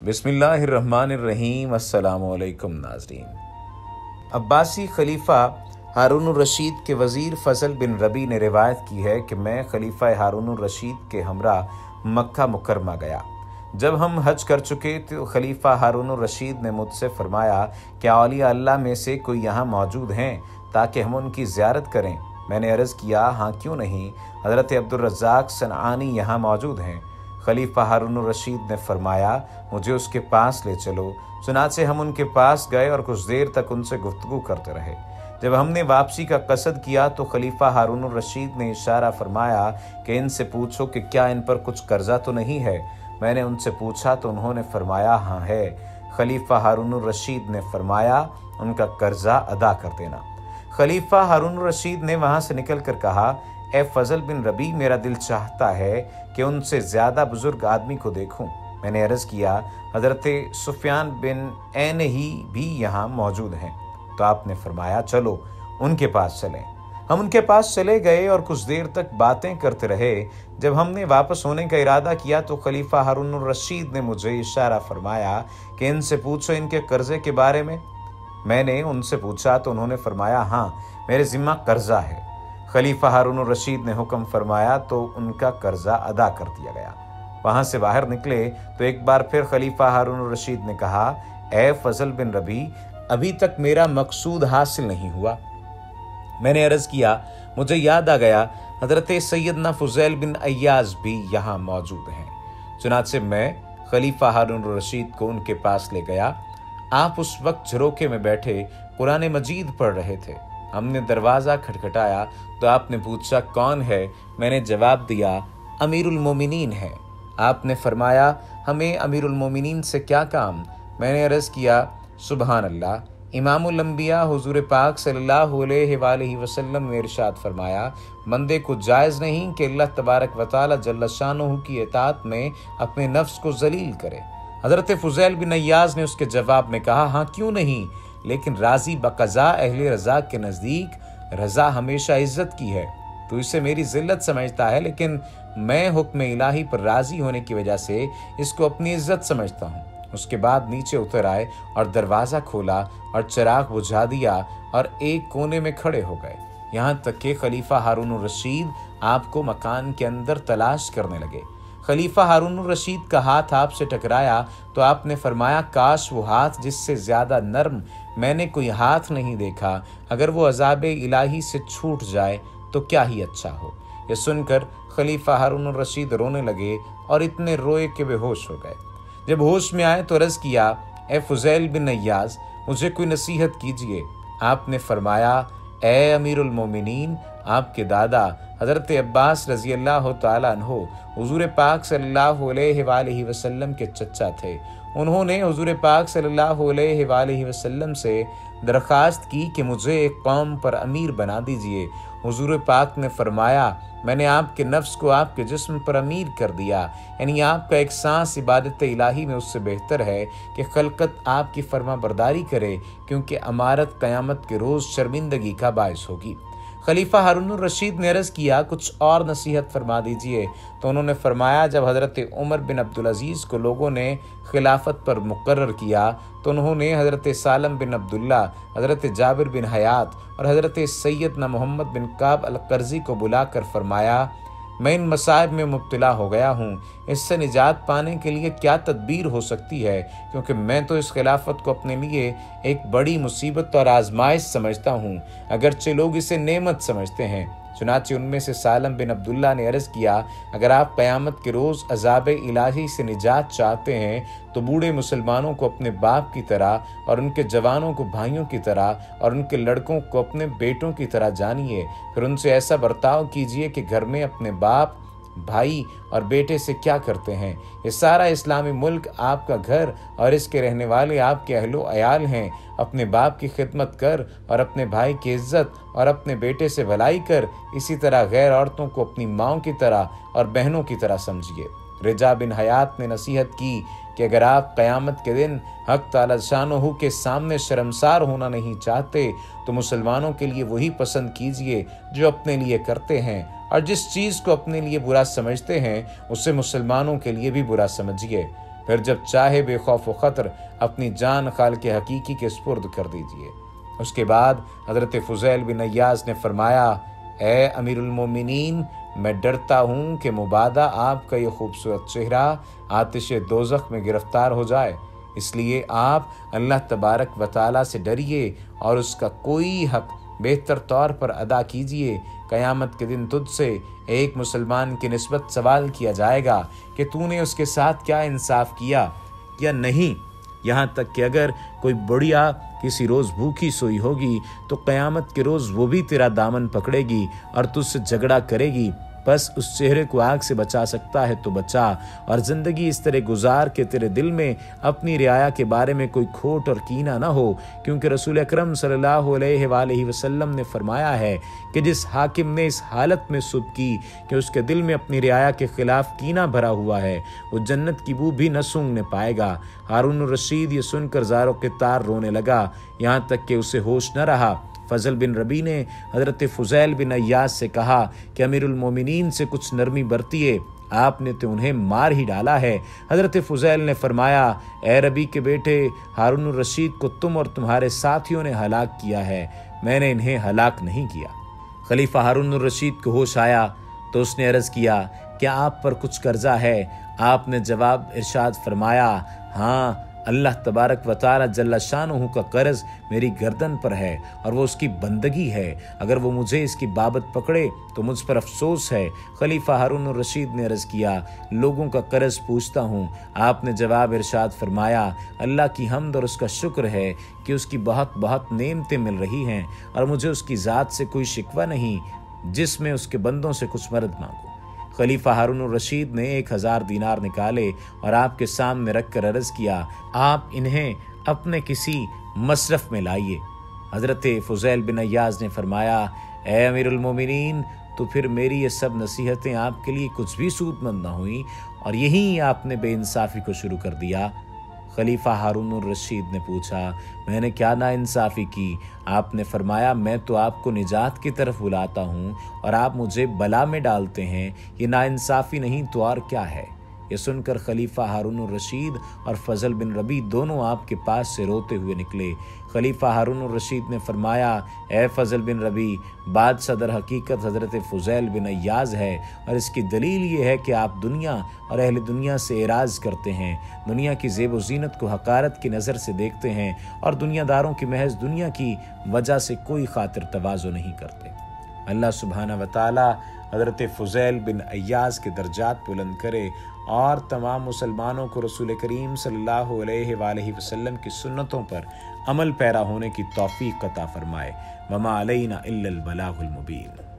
बिस्मिल्लाहिर्रहमानिर्रहीम। अस्सलामु अलैकुम नाज़रीन। अब्बासी खलीफा हारून रशीद के वज़ीर फ़ज़ल बिन रबी ने रिवायत की है कि मैं खलीफा हारून रशीद के हमरा मक्का मुकरमा गया। जब हम हज कर चुके तो खलीफा हारून रशीद ने मुझसे फरमाया कि औलिया अल्लाह में से कोई यहाँ मौजूद हैं ताकि हम उनकी ज़ियारत करें। मैंने अर्ज़ किया, हाँ क्यों नहीं, हज़रत अब्दुल रज़्ज़ाक़ सनआनी यहाँ मौजूद हैं। खलीफा हारून रशीद ने फरमाया, मुझे उसके पास ले चलो। चुनाचे हम उनके पास गए और कुछ देर तक उनसे गुफ्तगू करते रहे। जब हमने वापसी का कसद किया तो खलीफा हारून रशीद ने इशारा फरमाया कि इनसे पूछो कि क्या इन पर कुछ कर्जा तो नहीं है। मैंने उनसे पूछा तो उन्होंने फरमाया, हाँ है। खलीफा हारून रशीद ने फरमाया, उनका कर्जा अदा कर देना। खलीफा हारून रशीद ने वहाँ से निकल कर कहा, ए फ़ज़ल बिन रबी, मेरा दिल चाहता है कि उनसे ज़्यादा बुज़ुर्ग आदमी को देखूं। मैंने अर्ज़ किया, हज़रत सुफ़ियान बिन ऐन ही भी यहाँ मौजूद हैं। तो आपने फरमाया, चलो उनके पास चलें। हम उनके पास चले गए और कुछ देर तक बातें करते रहे। जब हमने वापस होने का इरादा किया तो खलीफा हारून रशीद ने मुझे इशारा फरमाया कि इनसे पूछो इनके कर्ज़े के बारे में। मैंने उनसे पूछा तो उन्होंने फरमाया, हाँ मेरे ज़िम्मा कर्ज़ा है। खलीफा हारून रशीद ने हुक्म फरमाया तो उनका कर्जा अदा कर दिया गया। वहाँ से बाहर निकले तो एक बार फिर खलीफा हारून रशीद ने कहा, ए फ़ज़ल बिन रबी, अभी तक मेरा मकसूद हासिल नहीं हुआ। मैंने अर्ज़ किया, मुझे याद आ गया हज़रत सैयदना फ़ुज़ैल बिन अय्याज़ भी यहाँ मौजूद हैं। चुनाचे मैं खलीफा हारून रशीद को उनके पास ले गया। आप उस वक्त झरोके में बैठे कुरान मजीद पढ़ रहे थे। हमने दरवाज़ा खटखटाया तो आपने पूछा, कौन है? मैंने जवाब दिया, अमीरुल मोमिनीन है। आपने फरमाया, हमें अमीरुल मोमिनीन से क्या काम? मैंने अर्ज़ किया, सुबहान अल्लाह, इमामुल अंबिया हुज़ूर पाक सल्लल्लाहु अलैहि वसल्लम ने इरशाद फरमाया, बंदे को जायज़ नहीं कि अल्लाह तबारक व तआला जल्ल शानुहु की इताअत में अपने नफ्स को जलील करे। हज़रत फ़ुज़ैल बिन अय्याज़ ने उसके जवाब में कहा, हाँ क्यों नहीं, लेकिन राज़ी बक़ज़ा अहले रज़ा के नज़दीक रज़ा हमेशा इज़्ज़त की है। तो इसे मेरी ज़िल्लत समझता है, लेकिन मैं हुक्म इलाही पर राज़ी होने की वजह से इसको अपनी इज़्ज़त समझता हूँ। उसके बाद नीचे उतर आए और दरवाज़ा खोला और चिराग बुझा दिया और एक कोने में खड़े हो गए। यहाँ तक कि खलीफा हारून रशीद आपको मकान के अंदर तलाश करने लगे। खलीफा हारून रशीद का हाथ आपसे टकराया तो आपने फरमाया, काश वो हाथ जिससे ज़्यादा नर्म मैंने कोई हाथ नहीं देखा, अगर वो अज़ाब इलाही से छूट जाए तो क्या ही अच्छा हो। ये सुनकर खलीफा हारून रशीद रोने लगे और इतने रोए कि बेहोश हो गए। जब होश में आए तो अर्ज़ किया, ए फ़ुज़ैल बिन अय्याज़, मुझे कोई नसीहत कीजिए। आपने फरमाया, ए अमीरुल मोमिनीन, आपके दादा हज़रत अब्बास रज़ी अल्लाह तआला अन्हु हुज़ूर पाक सल्लल्लाहु अलैहि वसल्लम के चचा थे। उन्होंने हुज़ूर पाक सल्लल्लाहु अलैहि वसल्लम से दरख्वास्त की कि मुझे एक कौम पर अमीर बना दीजिए। हुज़ूर पाक ने फरमाया, मैंने आपके नफ्स को आपके जिस्म पर अमीर कर दिया, यानी आपका एक सांस इबादत इलाही में उससे बेहतर है कि खलकत आपकी फर्मा बरदारी करे, क्योंकि अमारत क़यामत के रोज़ शर्मिंदगी का बायस होगी। खलीफा हारून रशीद ने अर्ज़ किया, कुछ और नसीहत फरमा दीजिए। तो उन्होंने फरमाया, जब हज़रत उमर बिन अब्दुल अज़ीज़ को लोगों ने खिलाफत पर मुकर्रर किया तो उन्होंने हज़रत सालम बिन अब्दुल्ला, हज़रत जाबिर बिन हयात और हज़रत सैयदना मोहम्मद बिन काब अल-क़र्ज़ी को बुलाकर फरमाया, मैं इन मसाइब में मुब्तला हो गया हूँ, इससे निजात पाने के लिए क्या तदबीर हो सकती है, क्योंकि मैं तो इस खिलाफत को अपने लिए एक बड़ी मुसीबत और आजमाइश समझता हूँ, अगरचे लोग इसे नेमत समझते हैं। चुनाचे उनमें से सालम बिन अब्दुल्ला ने अर्ज़ किया, अगर आप क़यामत के रोज़ अज़ाब इलाही से निजात चाहते हैं तो बूढ़े मुसलमानों को अपने बाप की तरह और उनके जवानों को भाइयों की तरह और उनके लड़कों को अपने बेटों की तरह जानिए। फिर उनसे ऐसा बर्ताव कीजिए कि घर में अपने बाप, भाई और बेटे से क्या करते हैं। ये सारा इस्लामी मुल्क आपका घर और इसके रहने वाले आपके अहलो अयाल हैं। अपने बाप की खिदमत कर और अपने भाई की इज्जत और अपने बेटे से भलाई कर। इसी तरह गैर औरतों को अपनी माँओं की तरह और बहनों की तरह समझिए। रिजा बिन हयात ने नसीहत की कि अगर आप क़यामत के दिन हक़ तआला शानुहु के सामने शर्मसार होना नहीं चाहते तो मुसलमानों के लिए वही पसंद कीजिए जो अपने लिए करते हैं, और जिस चीज़ को अपने लिए बुरा समझते हैं उसे मुसलमानों के लिए भी बुरा समझिए। پھر جب چاہے بے خوف و خطر اپنی جان خالق حقیقی کے سپرد کر دیجیے۔ اس کے بعد حضرت فضیل بن عیاض نے فرمایا، اے امیر المومنین، میں ڈرتا ہوں کہ مبادا آپ کا یہ خوبصورت چہرہ آتش دوزخ میں گرفتار ہو جائے، اس لیے آپ اللہ تبارک و تعالیٰ سے ڈریے اور اس کا کوئی حق بہتر طور پر ادا کیجیے۔ قیامت کے دن تجھ سے ایک مسلمان کی نسبت سوال کیا جائے گا کہ تو نے اس کے ساتھ کیا انصاف کیا یا نہیں، یہاں تک کہ اگر کوئی بڑھیا کسی روز بھوکی سوئی ہوگی تو قیامت کے روز وہ بھی تیرا دامن پکڑے گی اور تجھ سے جھگڑا کرے گی۔ بس اس چہرے کو آگ سے بچا سکتا ہے تو بچا، اور زندگی اس طرح گزار کہ تیرے دل میں اپنی رعایا کے بارے میں کوئی کھوٹ اور کینہ نہ ہو، کیونکہ رسول اکرم صلی اللہ علیہ وآلہ وسلم نے فرمایا ہے کہ جس حاکم نے اس حالت میں صبح کی کہ اس کے دل میں اپنی رعایا کے خلاف کینہ بھرا ہوا ہے، وہ جنت کی بو بھی نہ سونگنے پائے گا۔ ہارون الرشید یہ سن کر زاروں کے تار رونے لگا، یہاں تک کہ اسے ہوش نہ رہا۔ فضل بن ربی نے حضرت فضیل بن عیاض سے کہا کہ امیر المومنین سے کچھ نرمی برتیے، آپ نے تو انہیں مار ہی ڈالا ہے۔ حضرت فضیل نے فرمایا، اے ربی کے بیٹے، ہارون الرشید کو تم اور تمہارے ساتھیوں نے ہلاک کیا ہے، میں نے انہیں ہلاک نہیں کیا۔ خلیفہ ہارون الرشید کو ہوش آیا تو اس نے عرض کیا، کیا آپ پر کچھ قرضہ ہے؟ آپ نے جواب ارشاد فرمایا، ہاں، اللہ تبارک و تعالی جل شانہ کا قرض میری گردن پر ہے اور وہ اس کی بندگی ہے، اگر وہ مجھے اس کی بابت پکڑے تو مجھ پر افسوس ہے۔ خلیفہ ہارون الرشید نے عرض کیا، لوگوں کا قرض پوچھتا ہوں۔ آپ نے جواب ارشاد فرمایا، اللہ کی حمد اور اس کا شکر ہے کہ اس کی بہت بہت نعمتیں مل رہی ہیں اور مجھے اس کی ذات سے کوئی شکوہ نہیں جس میں اس کے بندوں سے کچھ مدد مانگوں۔ خلیفہ ہارون الرشید نے 1000 دینار نکالے اور آپ کے سامنے رکھ کر عرض کیا، آپ انہیں اپنے کسی مصرف میں لائیے۔ حضرت فضیل بن عیاض نے فرمایا، اے امیر المومنین، تو پھر میری یہ سب نصیحتیں آپ کے لیے کچھ بھی سود مند نہ ہوئیں اور یہیں آپ نے بے انصافی کو شروع کر دیا۔ خلیفہ ہارون الرشید نے پوچھا، میں نے کیا ناانصافی کی؟ آپ نے فرمایا، میں تو آپ کو نجات کی طرف بلاتا ہوں اور آپ مجھے بلا میں ڈالتے ہیں، یہ ناانصافی نہیں تو اور کیا ہے؟ یہ سن کر خلیفہ ہارون الرشید اور فضل بن ربی دونوں آپ کے پاس سے روتے ہوئے نکلے۔ خلیفہ ہارون الرشید نے فرمایا، اے فضل بن ربی، بات صدر حقیقت حضرت فضیل بن عیاض ہے اور اس کی دلیل یہ ہے کہ آپ دنیا اور اہل دنیا سے اعراض کرتے ہیں، دنیا کی زیب و زینت کو حقارت کی نظر سے دیکھتے ہیں اور دنیا داروں کی محض دنیا کی وجہ سے کوئی خاطر تواضع نہیں کرتے۔ اللہ سبحانہ و تعالی حضرت فضیل بن عیاض کے درجات بلند کرے اور تمام مسلمانوں کو رسول کریم صلی اللہ علیہ وآلہ وسلم کی سنتوں پر عمل پیرا ہونے کی توفیق عطا فرمائے۔ وما علینا الا البلاغ المبین۔